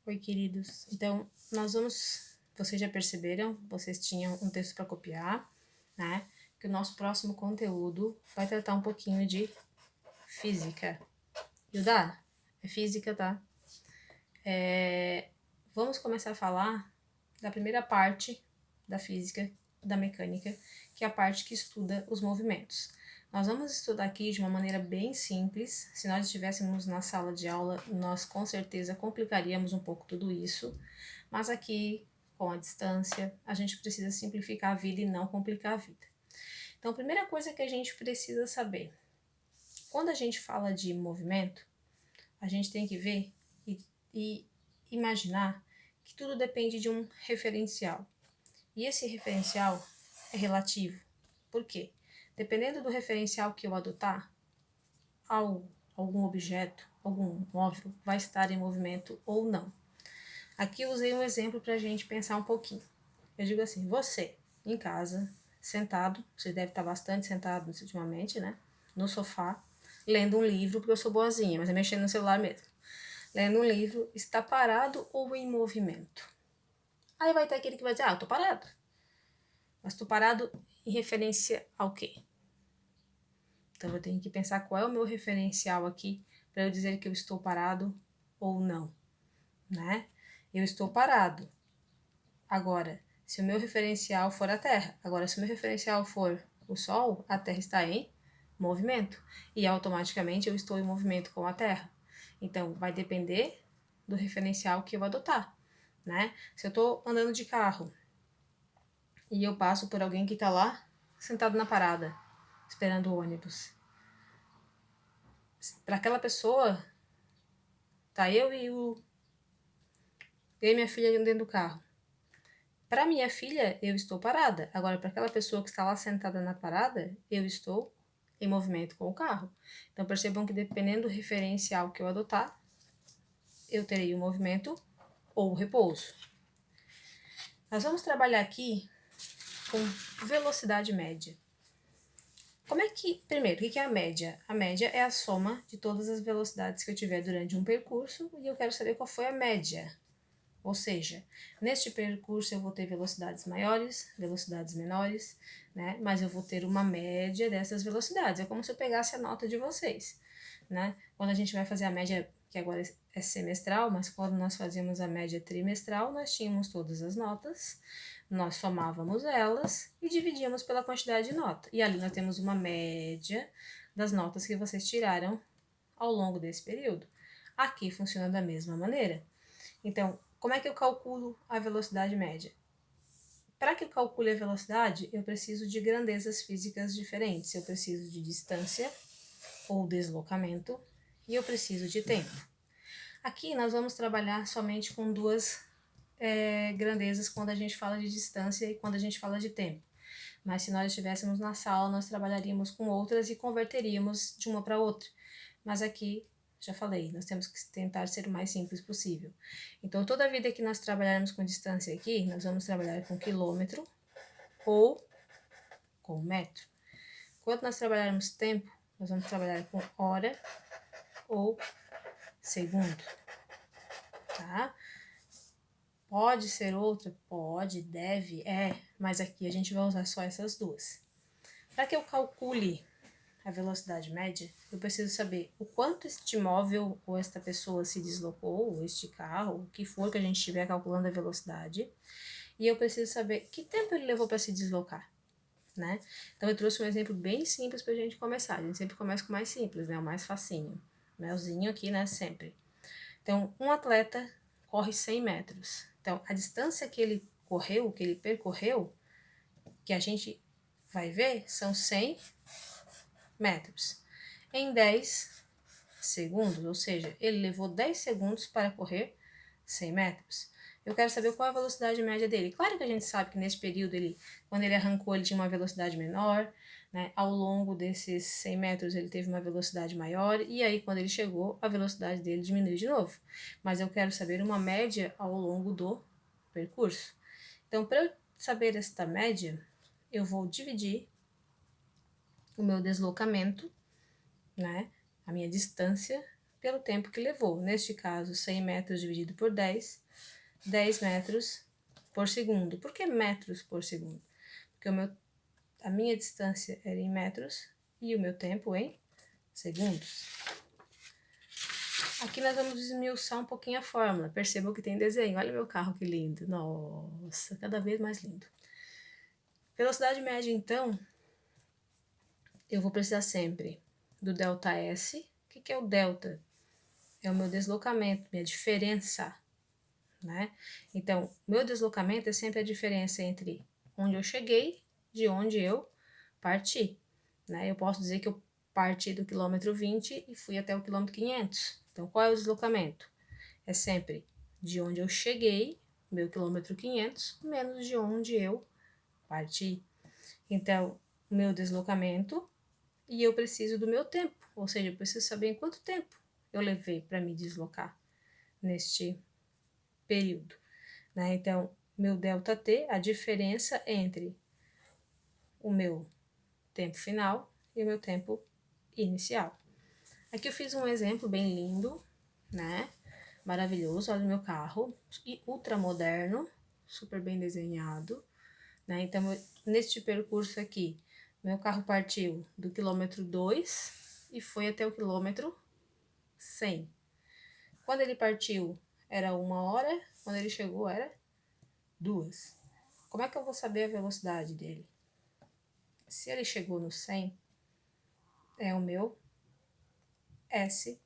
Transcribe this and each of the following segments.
Oi, queridos. Então, vocês já perceberam, vocês tinham um texto para copiar, né? Que o nosso próximo conteúdo vai tratar um pouquinho de física. Yudá, é física, tá? Vamos começar a falar da primeira parte da física, da mecânica, que é a parte que estuda os movimentos. Nós vamos estudar aqui de uma maneira bem simples. Se nós estivéssemos na sala de aula, nós com certeza complicaríamos um pouco tudo isso, mas aqui, com a distância, a gente precisa simplificar a vida e não complicar a vida. Então, a primeira coisa que a gente precisa saber, quando a gente fala de movimento, a gente tem que ver e imaginar que tudo depende de um referencial. E esse referencial é relativo. Por quê? Dependendo do referencial que eu adotar, algum objeto, algum móvel vai estar em movimento ou não. Aqui eu usei um exemplo para a gente pensar um pouquinho. Eu digo assim, você em casa, sentado, você deve estar bastante sentado ultimamente, né? No sofá, lendo um livro, porque eu sou boazinha, mas é mexendo no celular mesmo. Lendo um livro, está parado ou em movimento? Aí vai ter aquele que vai dizer, eu tô parado. Mas tô parado em referência ao quê? Então eu tenho que pensar qual é o meu referencial aqui para eu dizer que eu estou parado ou não, né? Eu estou parado. Agora, se o meu referencial for a Terra, agora se o meu referencial for o Sol, a Terra está em movimento e automaticamente eu estou em movimento com a Terra. Então vai depender do referencial que eu adotar, né? Se eu estou andando de carro e eu passo por alguém que está lá sentado na parada, esperando o ônibus, para aquela pessoa, tá eu e minha filha dentro do carro. Para minha filha, eu estou parada. Agora, para aquela pessoa que está lá sentada na parada, eu estou em movimento com o carro. Então, percebam que dependendo do referencial que eu adotar, eu terei o movimento ou o repouso. Nós vamos trabalhar aqui com velocidade média. Primeiro, o que é a média? A média é a soma de todas as velocidades que eu tiver durante um percurso e eu quero saber qual foi a média. Ou seja, neste percurso eu vou ter velocidades maiores, velocidades menores, né? Mas eu vou ter uma média dessas velocidades. É como se eu pegasse a nota de vocês, né? Quando a gente vai fazer a média, que agora é semestral, mas quando nós fazíamos a média trimestral, nós tínhamos todas as notas, nós somávamos elas e dividíamos pela quantidade de nota. E ali nós temos uma média das notas que vocês tiraram ao longo desse período. Aqui funciona da mesma maneira. Então, como é que eu calculo a velocidade média? Para que eu calcule a velocidade, eu preciso de grandezas físicas diferentes. Eu preciso de distância ou deslocamento e eu preciso de tempo. Aqui nós vamos trabalhar somente com duas grandezas quando a gente fala de distância e quando a gente fala de tempo. Mas se nós estivéssemos na sala, nós trabalharíamos com outras e converteríamos de uma para outra. Mas aqui, já falei, nós temos que tentar ser o mais simples possível. Então, toda vida que nós trabalharmos com distância aqui, nós vamos trabalhar com quilômetro ou com metro. Quando nós trabalharmos tempo, nós vamos trabalhar com hora ou segundo, tá? Pode ser outra? Pode, deve, mas aqui a gente vai usar só essas duas. Para que eu calcule a velocidade média, eu preciso saber o quanto este móvel ou esta pessoa se deslocou, ou este carro, o que for que a gente estiver calculando a velocidade, e eu preciso saber que tempo ele levou para se deslocar, né? Então eu trouxe um exemplo bem simples para a gente começar. A gente sempre começa com o mais simples, né? O mais facinho. Melzinho aqui, né? Sempre. Então, um atleta corre 100 metros. Então, a distância que ele correu, que ele percorreu, que a gente vai ver, são 100 metros em 10 segundos, ou seja, ele levou 10 segundos para correr 100 metros. Eu quero saber qual é a velocidade média dele. Claro que a gente sabe que nesse período, quando ele arrancou, ele tinha uma velocidade menor, né? Ao longo desses 100 metros ele teve uma velocidade maior, e aí quando ele chegou, a velocidade dele diminuiu de novo. Mas eu quero saber uma média ao longo do percurso. Então, para eu saber esta média, eu vou dividir o meu deslocamento, né, a minha distância, pelo tempo que levou. Neste caso, 100 metros dividido por 10, 10 metros por segundo. Por que metros por segundo? Porque a minha distância era em metros e o meu tempo em segundos. Aqui nós vamos esmiuçar um pouquinho a fórmula. Percebam que tem desenho. Olha meu carro que lindo. Nossa, cada vez mais lindo. Velocidade média, então, eu vou precisar sempre do ΔS. O que é o delta? É o meu deslocamento, minha diferença, né? Então, meu deslocamento é sempre a diferença entre onde eu cheguei de onde eu parti, né? Eu posso dizer que eu parti do quilômetro 20 e fui até o quilômetro 500. Então, qual é o deslocamento? É sempre de onde eu cheguei, meu quilômetro 500, menos de onde eu parti. Então, meu deslocamento, e eu preciso do meu tempo, ou seja, eu preciso saber em quanto tempo eu levei para me deslocar neste período, né? Então, meu ΔT, a diferença entre o meu tempo final e o meu tempo inicial. Aqui eu fiz um exemplo bem lindo, né? Maravilhoso, olha o meu carro, e ultra moderno, super bem desenhado, né? Então, neste percurso aqui, meu carro partiu do quilômetro 2 e foi até o quilômetro 100. Quando ele partiu, era 1 hora, quando ele chegou, era 2. Como é que eu vou saber a velocidade dele? Se ele chegou no 100, é o meu S,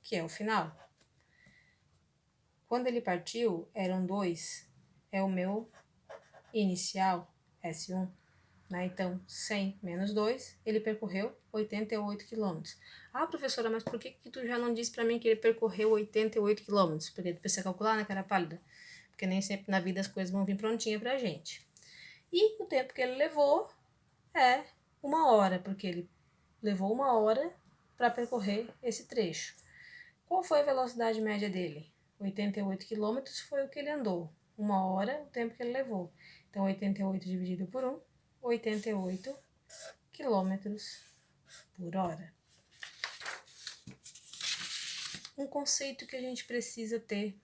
que é o final. Quando ele partiu, eram 2, é o meu inicial, S1. Né? Então, 100 menos 2, ele percorreu 88 quilômetros. Ah, professora, mas por que tu já não disse para mim que ele percorreu 88 quilômetros? Porque tu precisa calcular, né, cara pálida? Porque nem sempre na vida as coisas vão vir prontinha pra gente. E o tempo que ele levou é 1 hora, porque ele levou 1 hora para percorrer esse trecho. Qual foi a velocidade média dele? 88 quilômetros foi o que ele andou. 1 hora, o tempo que ele levou. Então, 88 dividido por 1, 88 quilômetros por hora. Um conceito que a gente precisa ter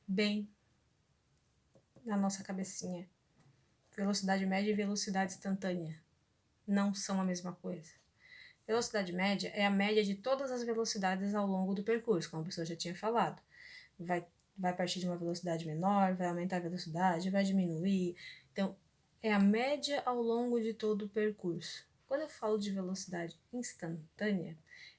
bem na nossa cabecinha. Velocidade média e velocidade instantânea não são a mesma coisa. Velocidade média é a média de todas as velocidades ao longo do percurso, como a pessoa já tinha falado. Vai partir de uma velocidade menor, vai aumentar a velocidade, vai diminuir. Então, é a média ao longo de todo o percurso. Quando eu falo de velocidade instantânea,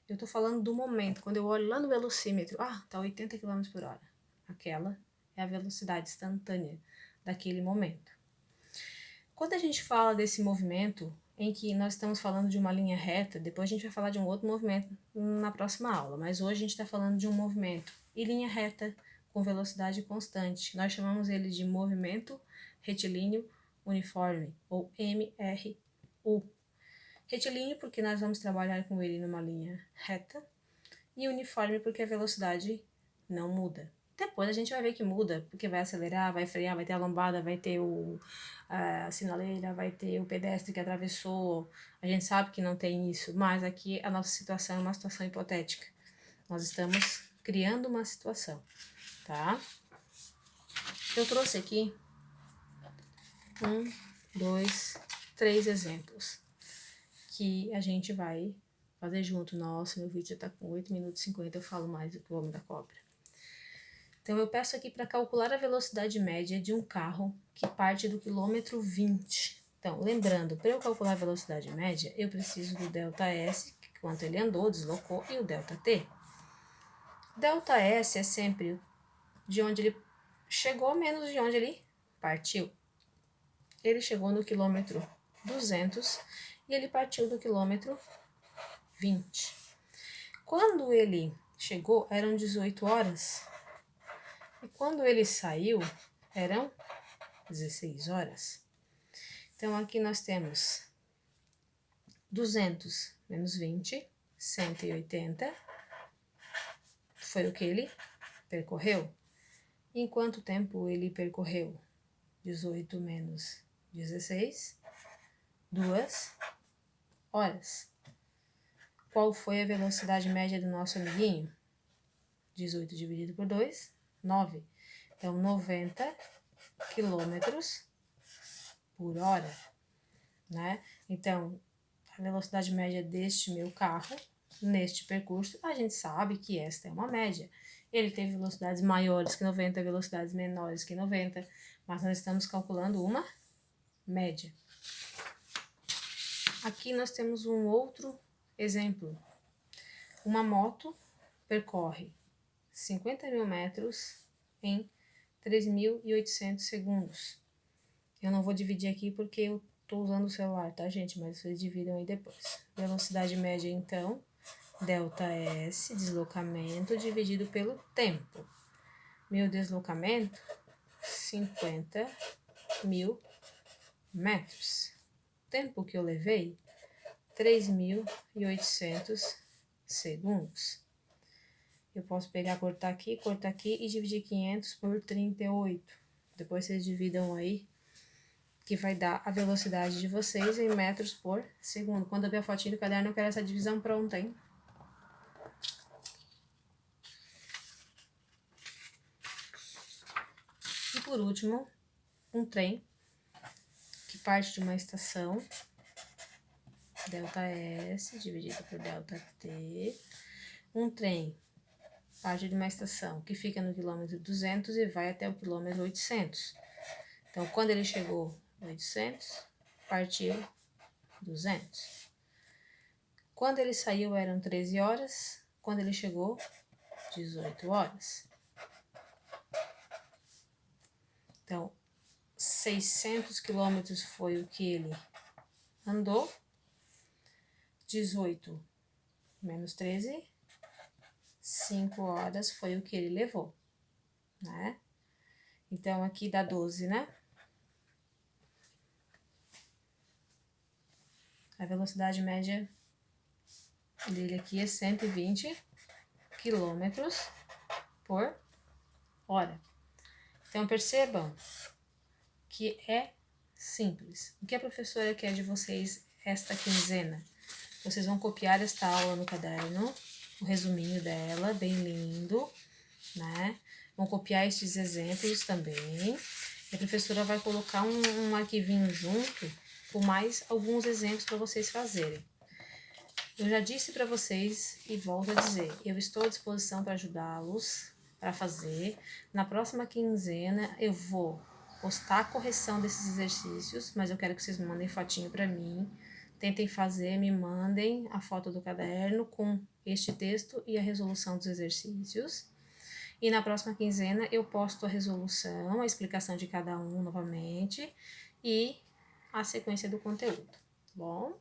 eu estou falando do momento, quando eu olho lá no velocímetro, tá 80 km por hora. Aquela é a velocidade instantânea daquele momento. Quando a gente fala desse movimento, em que nós estamos falando de uma linha reta, depois a gente vai falar de um outro movimento na próxima aula, mas hoje a gente está falando de um movimento em linha reta com velocidade constante. Nós chamamos ele de movimento retilíneo uniforme, ou MRU. Retilíneo porque nós vamos trabalhar com ele numa linha reta, e uniforme porque a velocidade não muda. Depois a gente vai ver que muda, porque vai acelerar, vai frear, vai ter a lombada, vai ter a sinaleira, vai ter o pedestre que atravessou. A gente sabe que não tem isso, mas aqui a nossa situação é uma situação hipotética. Nós estamos criando uma situação, tá? Eu trouxe aqui 1, 2, 3 exemplos que a gente vai fazer junto. Nossa, meu vídeo já tá com 8 minutos e 50, eu falo mais do que o homem da cobra. Então, eu peço aqui para calcular a velocidade média de um carro que parte do quilômetro 20. Então, lembrando, para eu calcular a velocidade média, eu preciso do ΔS, quanto ele andou, deslocou, e o ΔT. ΔS é sempre de onde ele chegou menos de onde ele partiu. Ele chegou no quilômetro 200 e ele partiu do quilômetro 20. Quando ele chegou, eram 18 horas. E quando ele saiu, eram 16 horas. Então, aqui nós temos 200 menos 20, 180. Foi o que ele percorreu. Em quanto tempo ele percorreu? 18 menos 16, 2 horas. Qual foi a velocidade média do nosso amiguinho? 18 dividido por 2, 9. Então, 90 quilômetros por hora, né? Então, a velocidade média deste meu carro, neste percurso, a gente sabe que esta é uma média. Ele teve velocidades maiores que 90, velocidades menores que 90, mas nós estamos calculando uma média. Aqui nós temos um outro exemplo. Uma moto percorre 50 mil metros em 3.800 segundos. Eu não vou dividir aqui porque eu tô usando o celular, tá, gente? Mas vocês dividam aí depois. Velocidade média, então, ΔS, deslocamento, dividido pelo tempo. Meu deslocamento, 50 mil metros. Tempo que eu levei, 3.800 segundos. Eu posso pegar, cortar aqui e dividir 500 por 38. Depois vocês dividam aí, que vai dar a velocidade de vocês em metros por segundo. Quando eu ver a fotinha do caderno, eu quero essa divisão pronta, hein? E por último, um trem que parte de uma estação, ΔS dividido por ΔT. Um trem parte de uma estação que fica no quilômetro 200 e vai até o quilômetro 800. Então, quando ele chegou 800, partiu 200. Quando ele saiu eram 13 horas, quando ele chegou, 18 horas. Então, 600 quilômetros foi o que ele andou, 18 menos 13, 5 horas foi o que ele levou, né? Então, aqui dá 12, né? A velocidade média dele aqui é 120 quilômetros por hora. Então, percebam que é simples. O que a professora quer de vocês esta quinzena? Vocês vão copiar esta aula no caderno, o resuminho dela, bem lindo, né? Vão copiar estes exemplos também. E a professora vai colocar um arquivinho junto com mais alguns exemplos para vocês fazerem. Eu já disse para vocês e volto a dizer, eu estou à disposição para ajudá-los para fazer. Na próxima quinzena eu vou postar a correção desses exercícios, mas eu quero que vocês me mandem fotinho para mim. Tentem fazer, me mandem a foto do caderno com este texto e a resolução dos exercícios. E na próxima quinzena eu posto a resolução, a explicação de cada um novamente e a sequência do conteúdo, tá bom?